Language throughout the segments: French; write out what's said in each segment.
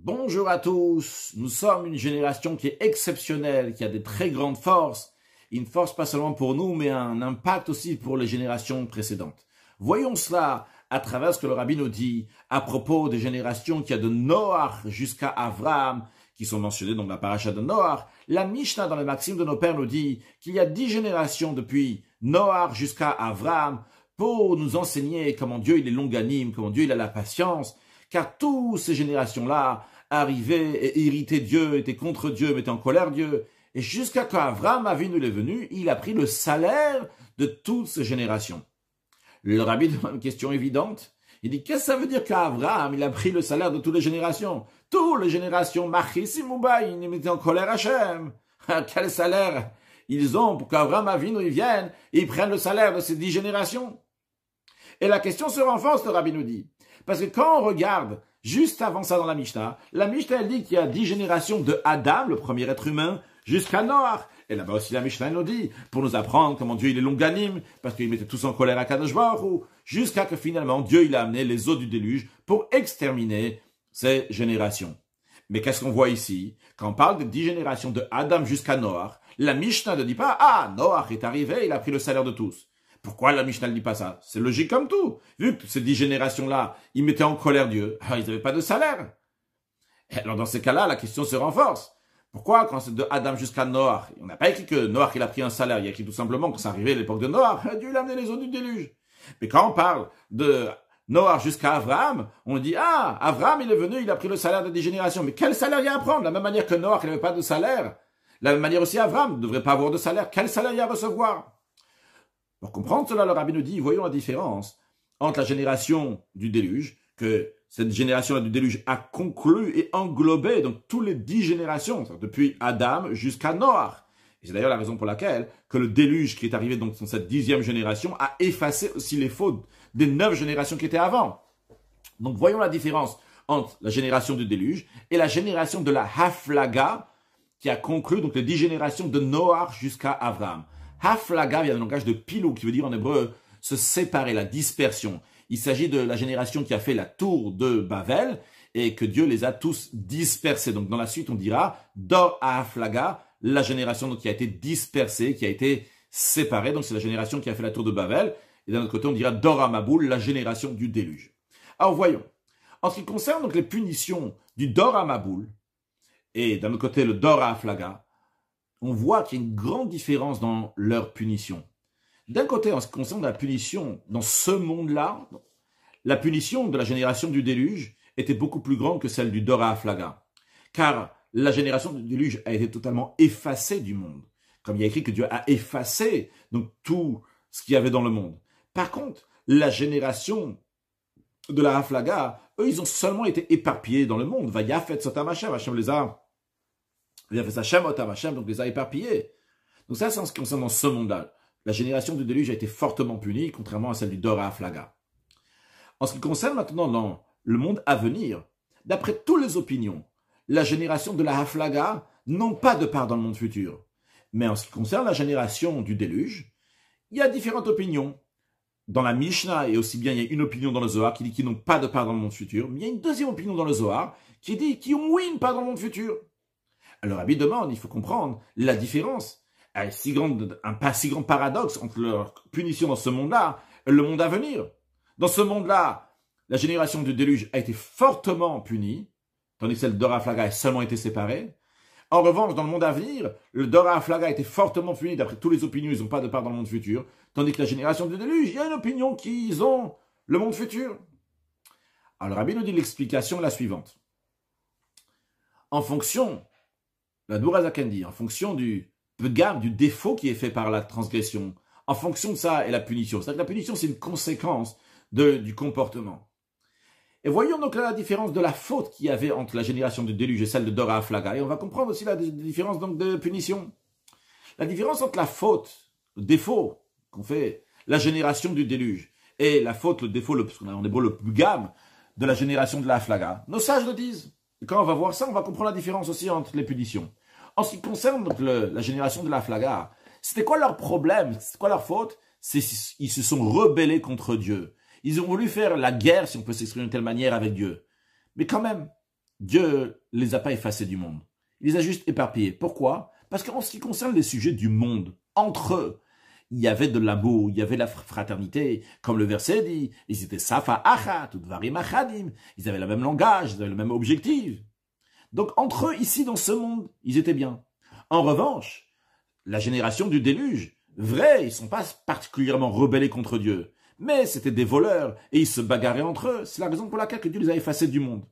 Bonjour à tous, nous sommes une génération qui est exceptionnelle, qui a des très grandes forces, une force pas seulement pour nous, mais un impact aussi pour les générations précédentes. Voyons cela à travers ce que le Rabbi nous dit à propos des générations qui a de Noach jusqu'à Abraham, qui sont mentionnées dans la paracha de Noach. La Mishnah dans les Maximes de nos pères nous dit qu'il y a 10 générations depuis Noach jusqu'à Abraham pour nous enseigner comment Dieu il est longanime, comment Dieu il a la patience, car toutes ces générations-là arrivaient et irritaient Dieu, étaient contre Dieu, mettaient en colère Dieu. Et jusqu'à quand Abraham Avinu est venu, il a pris le salaire de toutes ces générations. Le Rabbi demande une question évidente. Il dit, qu'est-ce que ça veut dire qu'Abraham, il a pris le salaire de toutes les générations? Toutes les générations, Machissim Ubaïn, ils mettaient en colère Hachem. Quel salaire ils ont pour qu'Abraham Avinu il vienne et ils prennent le salaire de ces 10 générations? Et la question se renforce, le Rabbi nous dit. Parce que quand on regarde juste avant ça dans la Mishnah elle dit qu'il y a 10 générations de Adam, le premier être humain, jusqu'à Noach. Et là-bas aussi la Mishnah nous dit, pour nous apprendre comment Dieu il est longanime, parce qu'ils mettaient tous en colère à Kadosh Baruch Hu, jusqu'à que finalement Dieu il a amené les eaux du déluge pour exterminer ces générations. Mais qu'est-ce qu'on voit ici? Quand on parle de 10 générations de Adam jusqu'à Noach, la Mishnah ne dit pas, ah, Noach est arrivé, il a pris le salaire de tous. Pourquoi la Mishnah ne dit pas ça? C'est logique comme tout. Vu que ces 10 générations-là, ils mettaient en colère Dieu, ils n'avaient pas de salaire. Et alors dans ces cas-là, la question se renforce. Pourquoi quand c'est de Adam jusqu'à Noach, on n'a pas écrit que Noach il a pris un salaire, il y a écrit tout simplement que c'est arrivé à l'époque de Noach, Dieu il a amené les eaux du déluge. Mais quand on parle de Noach jusqu'à Abraham, on dit, ah, Abraham il est venu, il a pris le salaire de 10 générations. Mais quel salaire il y a à prendre? De la même manière que Noach il n'avait pas de salaire, de la même manière aussi Abraham ne devrait pas avoir de salaire. Quel salaire il y a à recevoir? Pour comprendre cela, le Rabbi nous dit, voyons la différence entre la génération du déluge, que cette génération du déluge a conclu et englobé donc tous les 10 générations, depuis Adam jusqu'à Noach. Et c'est d'ailleurs la raison pour laquelle que le déluge qui est arrivé donc dans cette 10e génération a effacé aussi les fautes des 9 générations qui étaient avant. Donc voyons la différence entre la génération du déluge et la génération de la Haflaga qui a conclu donc les 10 générations de Noach jusqu'à Abraham. Haflaga vient du langage de Pilou, qui veut dire en hébreu se séparer, la dispersion. Il s'agit de la génération qui a fait la tour de Babel et que Dieu les a tous dispersés. Donc dans la suite, on dira Dor Haflaga, la génération donc, qui a été dispersée, qui a été séparée. Donc c'est la génération qui a fait la tour de Babel. Et d'un autre côté, on dira Dor Hamaboul, la génération du déluge. Alors voyons. En ce qui concerne donc les punitions du Dor Hamaboul et d'un autre côté le Dor Haflaga, on voit qu'il y a une grande différence dans leur punition. D'un côté, en ce qui concerne la punition dans ce monde-là, la punition de la génération du déluge était beaucoup plus grande que celle du Dor Haflaga. Car la génération du déluge a été totalement effacée du monde. Comme il y a écrit que Dieu a effacé donc, tout ce qu'il y avait dans le monde. Par contre, la génération de la Haflaga, eux, ils ont seulement été éparpillés dans le monde. Vayafet Sotam Hashem, Hashem les a... Il a fait ça Shem Otam Hashem, donc les a éparpillés. Donc ça, c'est en ce qui concerne dans ce monde-là. La génération du déluge a été fortement punie, contrairement à celle du Dor Haflaga. En ce qui concerne maintenant dans le monde à venir, d'après toutes les opinions, la génération de la Haflaga n'ont pas de part dans le monde futur. Mais en ce qui concerne la génération du déluge, il y a différentes opinions. Dans la Mishnah, et aussi bien il y a une opinion dans le Zohar qui dit qu'ils n'ont pas de part dans le monde futur, mais il y a une deuxième opinion dans le Zohar qui dit qu'ils ont oui une part dans le monde futur. Alors, Rabbi demande, il faut comprendre la différence. Un pas si grand paradoxe entre leur punition dans ce monde-là et le monde à venir. Dans ce monde-là, la génération du déluge a été fortement punie, tandis que celle de Dor Haflaga a seulement été séparée. En revanche, dans le monde à venir, le Dor Haflaga a été fortement puni, d'après toutes les opinions, ils n'ont pas de part dans le monde futur, tandis que la génération du déluge, il y a une opinion qu'ils ont le monde futur. Alors, Rabbi nous dit l'explication la suivante. En fonction... La Dourazaken dit, en fonction du pgam, du défaut qui est fait par la transgression, en fonction de ça et la punition. C'est-à-dire que la punition, c'est une conséquence du comportement. Et voyons donc là la différence de la faute qu'il y avait entre la génération du déluge et celle de Dor Haflaga. Et on va comprendre aussi la différence donc de punition. La différence entre la faute, le défaut qu'on fait, la génération du déluge, et la faute, le défaut, ce qu'on a en hébreu le pgam de la génération de la Haflaga. Nos sages le disent. Et quand on va voir ça, on va comprendre la différence aussi entre les punitions. En ce qui concerne donc la génération de la Haflaga, c'était quoi leur problème? C'était quoi leur faute? Ils se sont rebellés contre Dieu. Ils ont voulu faire la guerre, si on peut s'exprimer de telle manière, avec Dieu. Mais quand même, Dieu les a pas effacés du monde. Il les a juste éparpillés. Pourquoi? Parce qu'en ce qui concerne les sujets du monde, entre eux, il y avait de l'amour, il y avait la fraternité, comme le verset dit, ils étaient safa achat, udvarim achadim, ils avaient le même langage, ils avaient le même objectif. Donc entre eux, ici, dans ce monde, ils étaient bien. En revanche, la génération du déluge, vrai, ils ne sont pas particulièrement rebellés contre Dieu, mais c'était des voleurs, et ils se bagarraient entre eux. C'est la raison pour laquelle que Dieu les a effacés du monde.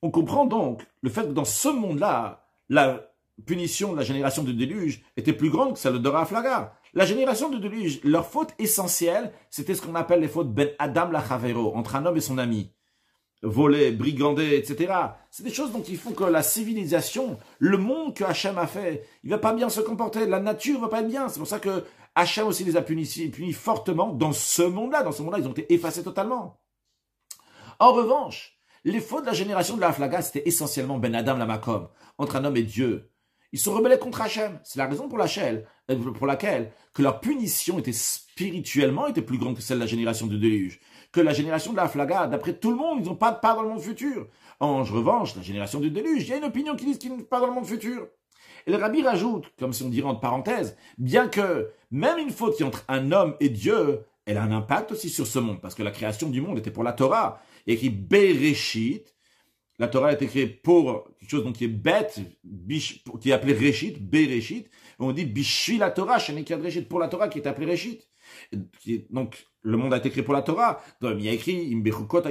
On comprend donc le fait que dans ce monde-là, la punition de la génération du déluge était plus grande que celle de Raflaga. La génération du déluge, leur faute essentielle, c'était ce qu'on appelle les fautes ben Adam la Chavero, entre un homme et son ami. Voler, brigander, etc. C'est des choses dont ils font que la civilisation, le monde que Hachem a fait, il va pas bien se comporter, la nature va pas être bien. C'est pour ça que Hachem aussi les a punis fortement dans ce monde-là. Dans ce monde-là, ils ont été effacés totalement. En revanche, les fautes de la génération de la Haflaga, c'était essentiellement Ben Adam la Makom, entre un homme et Dieu. Ils se rebellaient contre Hachem. C'est la raison pour laquelle que leur punition était plus grande que celle de la génération du déluge. Que la génération de la Haflaga, d'après tout le monde, ils n'ont pas de part dans le monde futur. En revanche, la génération du déluge, il y a une opinion qui dit qu'ils n'ont pas dans le monde futur. Et le Rabbi rajoute, comme si on dirait entre parenthèses, bien que même une faute qui est entre un homme et Dieu, elle a un impact aussi sur ce monde, parce que la création du monde était pour la Torah. Il y a écrit Bereshit. La Torah est écrite pour quelque chose donc, qui est bête, qui est appelé Réchit, Bereshit. On dit Bishvi la Torah, Shenikad Réchit, pour la Torah qui est appelée Réchit. Donc, le monde a été créé pour la Torah. Donc, il y a écrit Imbechukot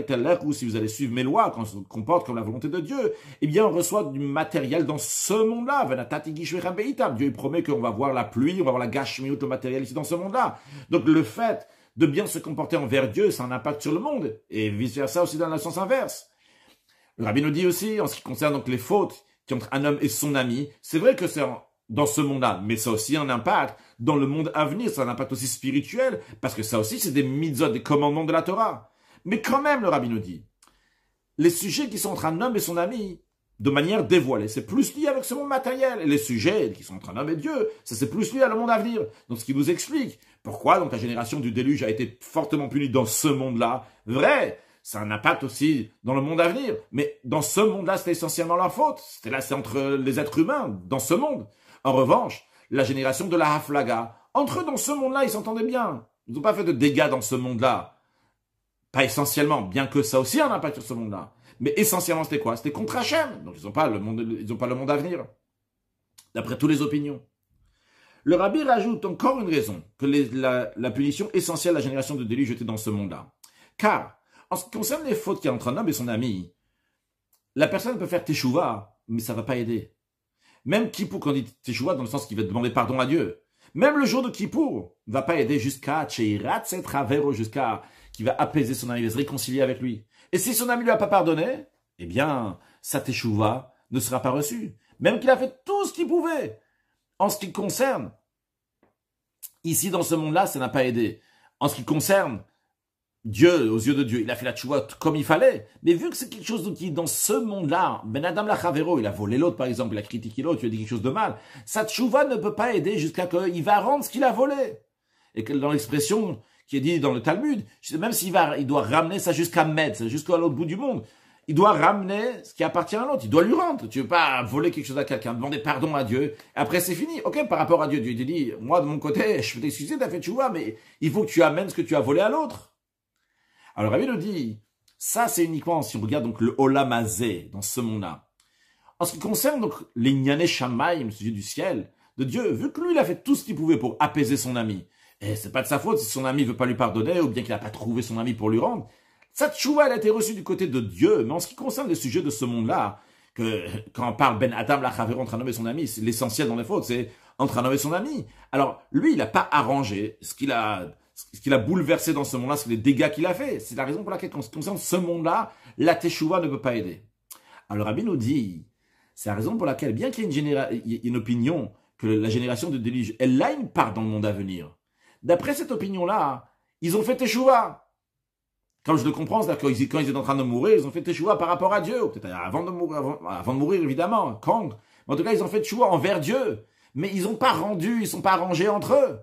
ou si vous allez suivre mes lois, quand on se comporte comme la volonté de Dieu, eh bien, on reçoit du matériel dans ce monde-là. Dieu promet qu'on va voir la pluie, on va voir la gashmiut, le matériel ici dans ce monde-là. Donc, le fait de bien se comporter envers Dieu, ça a un impact sur le monde. Et vice-versa aussi dans le sens inverse. Le Rabbi nous dit aussi, en ce qui concerne donc les fautes qui entre un homme et son ami, c'est vrai que c'est dans ce monde-là, mais ça a aussi un impact dans le monde à venir, ça a un impact aussi spirituel, parce que ça aussi c'est des mitzvot, des commandements de la Torah. Mais quand même, le Rabbi nous dit, les sujets qui sont entre un homme et son ami, de manière dévoilée, c'est plus lié avec ce monde matériel. Et les sujets qui sont entre un homme et Dieu, ça c'est plus lié à le monde à venir. Donc ce qui nous explique pourquoi donc la génération du déluge a été fortement punie dans ce monde-là. Vrai, ça a un impact aussi dans le monde à venir. Mais dans ce monde-là, c'était essentiellement leur faute. C'est entre les êtres humains, dans ce monde. En revanche, la génération de la Haflaga, entre eux dans ce monde-là, ils s'entendaient bien. Ils n'ont pas fait de dégâts dans ce monde-là. Pas essentiellement, bien que ça aussi a un impact sur ce monde-là. Mais essentiellement, c'était quoi? C'était contre Hachem. Donc, ils n'ont pas le monde à venir. D'après toutes les opinions. Le Rabbi rajoute encore une raison que la punition essentielle de la génération de déluge était dans ce monde-là. Car, en ce qui concerne les fautes qu'il y a entre un homme et son ami, la personne peut faire teshuva, mais ça ne va pas aider. Même Kippour, quand on dit teshuva, dans le sens qu'il va demander pardon à Dieu. Même le jour de Kippour ne va pas aider jusqu'à jusqu'à qui va apaiser son ami, va se réconcilier avec lui. Et si son ami ne lui a pas pardonné, eh bien, sa teshuva ne sera pas reçue. Même qu'il a fait tout ce qu'il pouvait. En ce qui concerne, ici dans ce monde-là, ça n'a pas aidé. En ce qui concerne Dieu, aux yeux de Dieu, il a fait la teshuva comme il fallait. Mais vu que c'est quelque chose qui, dans ce monde-là, Ben Adam la Chavero, il a volé l'autre par exemple, il a critiqué l'autre, il a dit quelque chose de mal, sa teshuva ne peut pas aider jusqu'à ce qu'il va rendre ce qu'il a volé. Et que dans l'expression qui est dit dans le Talmud, même il doit ramener ça jusqu'à Metz, jusqu'à l'autre bout du monde. Il doit ramener ce qui appartient à l'autre. Il doit lui rendre. Tu veux pas voler quelque chose à quelqu'un, demander pardon à Dieu. Après, c'est fini. Ok, par rapport à Dieu, Dieu te dit, moi, de mon côté, je peux t'excuser, t'as fait tchouva, mais il faut que tu amènes ce que tu as volé à l'autre. Alors, Rabbi nous dit, ça, c'est uniquement si on regarde donc le Olam Hazé, dans ce monde-là. En ce qui concerne donc les Nyané Shamaïm, le sujet du ciel, de Dieu, vu que lui, il a fait tout ce qu'il pouvait pour apaiser son ami, et c'est pas de sa faute si son ami veut pas lui pardonner, ou bien qu'il n'a pas trouvé son ami pour lui rendre, sa tchouva, elle a été reçue du côté de Dieu. Mais en ce qui concerne les sujets de ce monde-là, que quand on parle Ben Adam la Chavero entre un homme et son ami, c'est l'essentiel dans les fautes, c'est entre un homme et son ami. Alors, lui, il n'a pas arrangé ce qu'il a bouleversé dans ce monde-là, c'est les dégâts qu'il a fait. C'est la raison pour laquelle, en ce qui concerne ce monde-là, la teshuva ne peut pas aider. Alors, Rabbi nous dit, c'est la raison pour laquelle, bien qu'il y ait une opinion que la génération de déluge, elle a une part dans le monde à venir. D'après cette opinion-là, ils ont fait teshuva. Comme je le comprends, c'est-à-dire que quand ils étaient en train de mourir, ils ont fait teshuva par rapport à Dieu. Peut-être avant de mourir, évidemment, quand. Mais en tout cas, ils ont fait teshuva envers Dieu. Mais ils n'ont pas rendu, ils ne sont pas arrangés entre eux.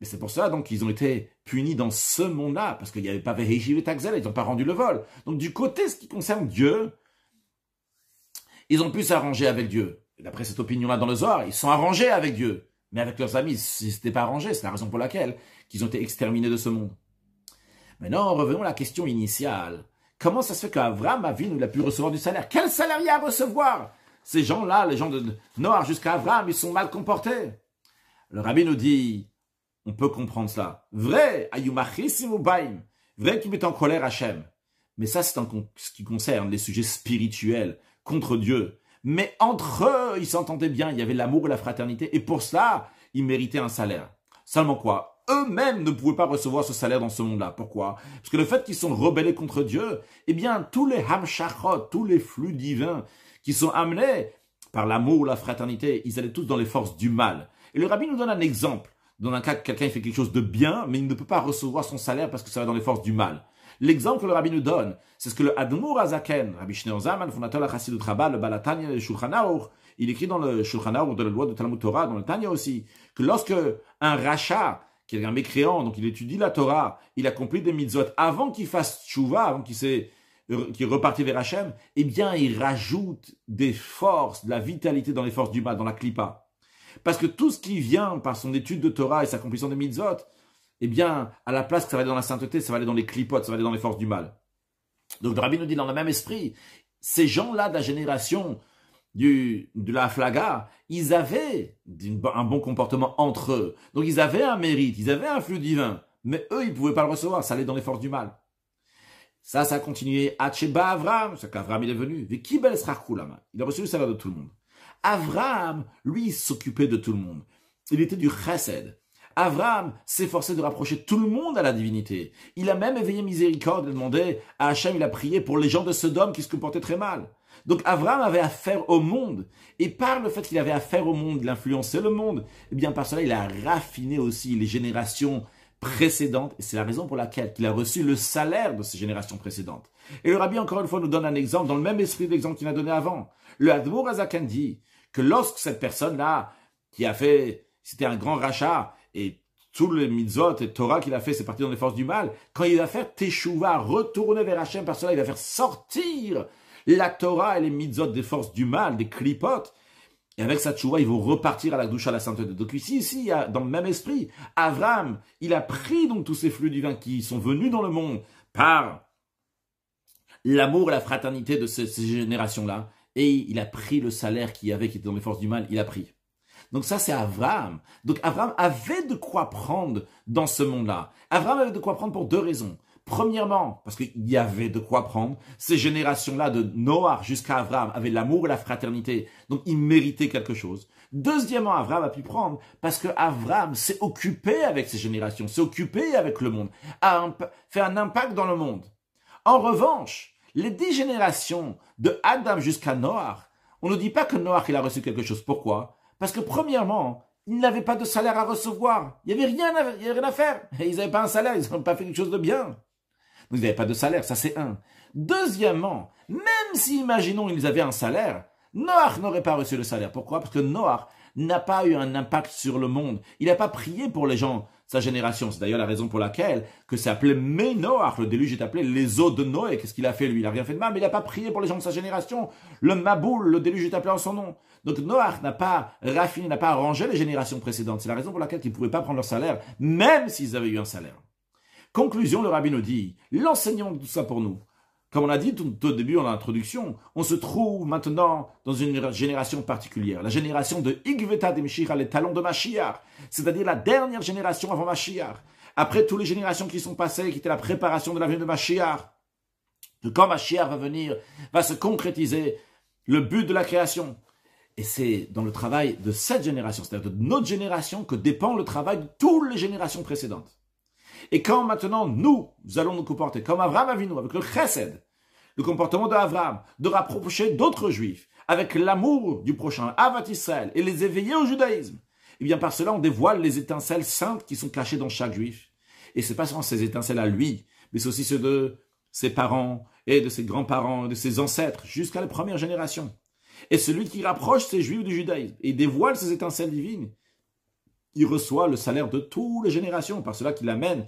Mais c'est pour ça, donc, qu'ils ont été punis dans ce monde-là, parce qu'il n'y avait pas Vehijiv et Taxel, ils n'ont pas rendu le vol. Donc, du côté, ce qui concerne Dieu, Ils ont pu s'arranger avec Dieu. D'après cette opinion-là dans le Zohar, ils sont arrangés avec Dieu. Mais avec leurs amis, ils n'étaient pas arrangés. C'est la raison pour laquelle ils ont été exterminés de ce monde. Maintenant, revenons à la question initiale. Comment ça se fait qu'Avram Avinu il a pu recevoir du salaire? Quel salaire il y a à recevoir? Ces gens-là, les gens de Noach jusqu'à Avram, ils sont mal comportés. Le rabbi nous dit, on peut comprendre cela. Vrai, vrai qu'il met en colère Hachem. Mais ça, c'est ce qui concerne les sujets spirituels contre Dieu. Mais entre eux, ils s'entendaient bien, il y avait l'amour et la fraternité, et pour cela, ils méritaient un salaire. Seulement quoi? Eux-mêmes ne pouvaient pas recevoir ce salaire dans ce monde-là. Pourquoi? Parce que le fait qu'ils sont rebellés contre Dieu, eh bien, tous les hamshachot, tous les flux divins qui sont amenés par l'amour ou la fraternité, ils allaient tous dans les forces du mal. Et le rabbi nous donne un exemple. Dans un cas, quelqu'un fait quelque chose de bien, mais il ne peut pas recevoir son salaire parce que ça va dans les forces du mal. L'exemple que le rabbi nous donne, c'est ce que le Admour Azaken, Rabbi Shneur Zalman, fondateur de la Chassidut Rabbah, le Balatanya et le Shulchan Aruch, il écrit dans le Shulchan Aruch de la loi de Talmud Torah, dans le Tanya aussi, que lorsque un rachat, qui est un mécréant, donc il étudie la Torah, il accomplit des mitzvot, avant qu'il fasse tchouva, avant qu'il repartit vers Hachem, eh bien il rajoute des forces, de la vitalité dans les forces du mal, dans la klipa. Parce que tout ce qui vient par son étude de Torah et sa accomplissement des mitzvot, eh bien, à la place que ça va aller dans la sainteté, ça va aller dans les clipotes, ça va aller dans les forces du mal. Donc le rabbi nous dit dans le même esprit, ces gens-là de la génération de la Flaga, ils avaient un bon comportement entre eux. Donc ils avaient un mérite, ils avaient un flux divin, mais eux, ils ne pouvaient pas le recevoir, ça allait dans les forces du mal. Ça a continué. Hacheba Avram, c'est qu'Avram il est venu. Il a reçu le salaire de tout le monde. Avram, lui, il s'occupait de tout le monde. Il était du chesed. Avram s'efforçait de rapprocher tout le monde à la divinité. Il a même éveillé miséricorde et demandé à Hachem, il a prié pour les gens de Sodome qui se comportaient très mal. Donc Avram avait affaire au monde. Et par le fait qu'il avait affaire au monde, il influençait le monde, eh bien par cela, il a raffiné aussi les générations précédentes. Et c'est la raison pour laquelle il a reçu le salaire de ces générations précédentes. Et le rabbi, encore une fois, nous donne un exemple dans le même esprit de l'exemple qu'il a donné avant. Le Admour Azakan dit que lorsque cette personne-là, qui a fait, c'était un grand rachat, et tous les mitzvot et Torah qu'il a fait, c'est parti dans les forces du mal, quand il va faire Teshuvah, retourner vers Hachem, par cela, il va faire sortir la Torah et les mitzvot des forces du mal, des klipotes, et avec sa tchouva, ils vont repartir à la douche, à la sainteté. Donc ici, il y a, dans le même esprit, Avram, il a pris donc tous ces flux divins qui sont venus dans le monde par l'amour et la fraternité de ces générations-là, et il a pris le salaire qu'il y avait, qui était dans les forces du mal, il a pris. Donc ça, c'est Avram. Donc Avram avait de quoi prendre dans ce monde-là. Avram avait de quoi prendre pour deux raisons. Premièrement, parce qu'il y avait de quoi prendre. Ces générations-là, de Noach jusqu'à Avram, avaient l'amour et la fraternité. Donc ils méritaient quelque chose. Deuxièmement, Avram a pu prendre parce que Avram s'est occupé avec ces générations, s'est occupé avec le monde, a fait un impact dans le monde. En revanche, les 10 générations de Adam jusqu'à Noach, on ne dit pas que Noach il a reçu quelque chose. Pourquoi? Parce que premièrement, ils n'avaient pas de salaire à recevoir. Il n'y avait rien à faire. Ils n'avaient pas un salaire, ils n'ont pas fait quelque chose de bien. Donc ils n'avaient pas de salaire, ça c'est un. Deuxièmement, même si, imaginons, ils avaient un salaire, Noach n'aurait pas reçu le salaire. Pourquoi? Parce que Noach n'a pas eu un impact sur le monde. Il n'a pas prié pour les gens, sa génération. C'est d'ailleurs la raison pour laquelle que c'est appelé Noach. Le déluge est appelé les eaux de Noé. Qu'est-ce qu'il a fait lui? Il n'a rien fait de mal, mais il n'a pas prié pour les gens de sa génération. Le Maboul, le déluge est appelé en son nom. Donc Noach n'a pas raffiné, n'a pas arrangé les générations précédentes. C'est la raison pour laquelle ils ne pouvaient pas prendre leur salaire, même s'ils avaient eu un salaire. Conclusion, le rabbi nous dit, l'enseignant de tout ça pour nous. Comme on a dit tout au début en introduction, on se trouve maintenant dans une génération particulière, la génération de Igveta de Mashiach, les talons de Mashiach, c'est-à-dire la dernière génération avant Mashiach. Après toutes les générations qui sont passées, qui étaient la préparation de la venue de Mashiach, que quand Mashiach va venir, va se concrétiser le but de la création. Et c'est dans le travail de cette génération, c'est-à-dire de notre génération, que dépend le travail de toutes les générations précédentes. Et quand maintenant nous allons nous comporter comme Avraham Avinu, avec le chesed, le comportement d'Avraham, de rapprocher d'autres juifs, avec l'amour du prochain, Avat Israël, et les éveiller au judaïsme, et bien par cela on dévoile les étincelles saintes qui sont cachées dans chaque juif. Et c'est pas seulement ces étincelles à lui, mais c'est aussi ceux de ses parents, et de ses grands-parents, et de ses ancêtres, jusqu'à la première génération. Et celui qui rapproche ces juifs du judaïsme, et dévoile ces étincelles divines, il reçoit le salaire de toutes les générations, par cela qu'il amène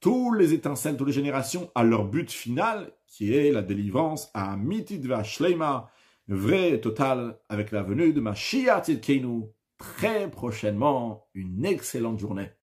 tous les étincelles, toutes les générations à leur but final, qui est la délivrance à Mitit Vashleima, vrai et total avec la venue de Mashiach Tzidkenu très prochainement. Une excellente journée.